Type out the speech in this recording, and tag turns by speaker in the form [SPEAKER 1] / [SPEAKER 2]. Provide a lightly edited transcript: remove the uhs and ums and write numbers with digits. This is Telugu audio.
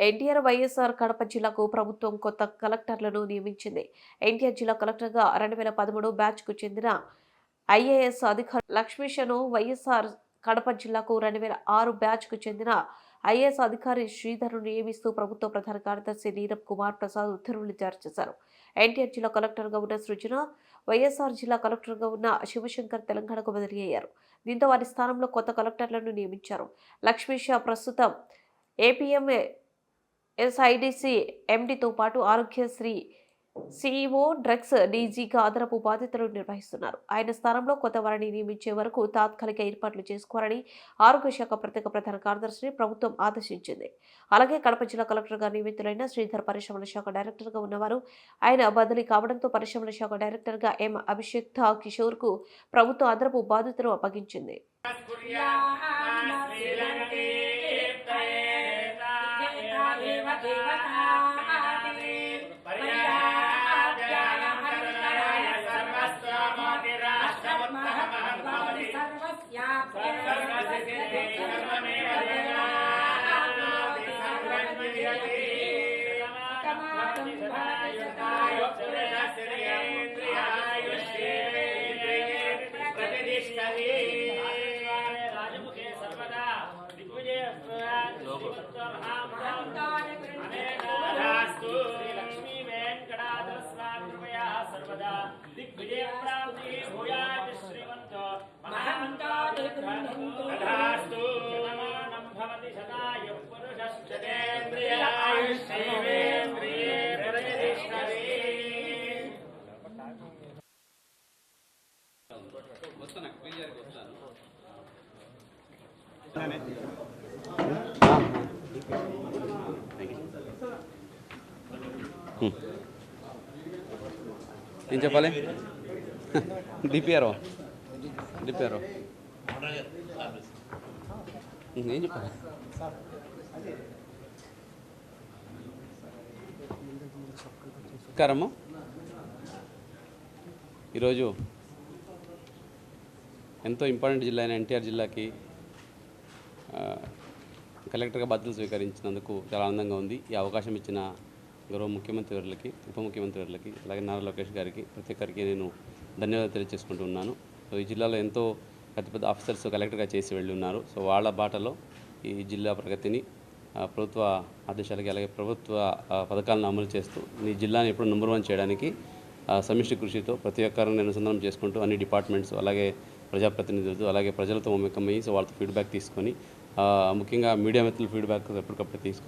[SPEAKER 1] ఎన్టీఆర్ వైఎస్ఆర్ కడప జిల్లాకు ప్రభుత్వం కొత్త కలెక్టర్లను నియమించింది. ఎన్టీఆర్ జిల్లా కలెక్టర్గా 2013 బ్యాచ్కు చెందిన ఐఏఎస్ అధికారి లక్ష్మీశను, వైఎస్ఆర్ కడప జిల్లాకు 2006 బ్యాచ్కు చెందిన ఐఏఎస్ అధికారి శ్రీధర్ను నియమిస్తూ ప్రభుత్వ ప్రధాన కార్యదర్శి నీరబ్ కుమార్ ప్రసాద్ ఉత్తర్వులు జారీ చేశారు. ఎన్టీఆర్ జిల్లా కలెక్టర్గా ఉన్న సృజన, వైఎస్ఆర్ జిల్లా కలెక్టర్గా ఉన్న శివశంకర్ తెలంగాణకు బదిలీ అయ్యారు. దీంతో వారి స్థానంలో కొత్త కలెక్టర్లను నియమించారు. లక్ష్మీశ ప్రస్తుతం ఏపీఎం ఎస్ఐడిసి ఎండీతో పాటు ఆరోగ్యశ్రీ సీఈఓ, డ్రగ్స్ డీజీగా అదనపు బాధ్యతలు నిర్వహిస్తున్నారు. ఆయన స్థానంలో కొత్త వారిని నియమించే వరకు తాత్కాలిక ఏర్పాట్లు చేసుకోవాలని ఆరోగ్య శాఖ ప్రత్యేక ప్రధాన కార్యదర్శిని ప్రభుత్వం ఆదేశించింది. అలాగే కడప జిల్లా కలెక్టర్గా నియమితులైన శ్రీధర్ పరిశ్రమల శాఖ డైరెక్టర్గా ఉన్నవారు. ఆయన బదిలీ కావడంతో పరిశ్రమల శాఖ డైరెక్టర్గా ఎం అభిషేక్ కిషోర్కు ప్రభుత్వం అదనపు బాధ్యతలు అప్పగించింది.
[SPEAKER 2] ఏం చెప్పాలి? డిపిఆర్ ఏం చెప్పాలి? నమస్కారము. ఈరోజు ఎంతో ఇంపార్టెంట్ జిల్లా అయిన ఎన్టీఆర్ జిల్లాకి కలెక్టర్గా బాధ్యతలు స్వీకరించినందుకు చాలా ఆనందంగా ఉంది. ఈ అవకాశం ఇచ్చిన గౌరవ ముఖ్యమంత్రి వర్యులకి, ఉప ముఖ్యమంత్రి వర్యులకి, అలాగే నారా లోకేష్ గారికి, ప్రతి ఒక్కరికి నేను ధన్యవాదాలు తెలియజేసుకుంటూ ఉన్నాను. సో ఈ జిల్లాలో ఎంతో పెద్ద పెద్ద ఆఫీసర్స్ కలెక్టర్గా చేసి వెళ్ళి ఉన్నారు. సో వాళ్ళ బాటలో ఈ జిల్లా ప్రగతిని ప్రభుత్వ ఆదేశాలకి, అలాగే ప్రభుత్వ పథకాలను అమలు చేస్తూ ఈ జిల్లాని ఎప్పుడు నెంబర్ 1 చేయడానికి సమిష్టి కృషితో ప్రతి ఒక్కరిని అనుసంధానం చేసుకుంటూ అన్ని డిపార్ట్మెంట్స్, అలాగే ప్రజాప్రతినిధులతో, అలాగే ప్రజలతో మమేకమయ్యి సో వాళ్ళతో ఫీడ్బ్యాక్ తీసుకొని, ముఖ్యంగా మీడియా మిత్రుల ఫీడ్బ్యాక్ ఎప్పటికప్పుడు తీసుకొని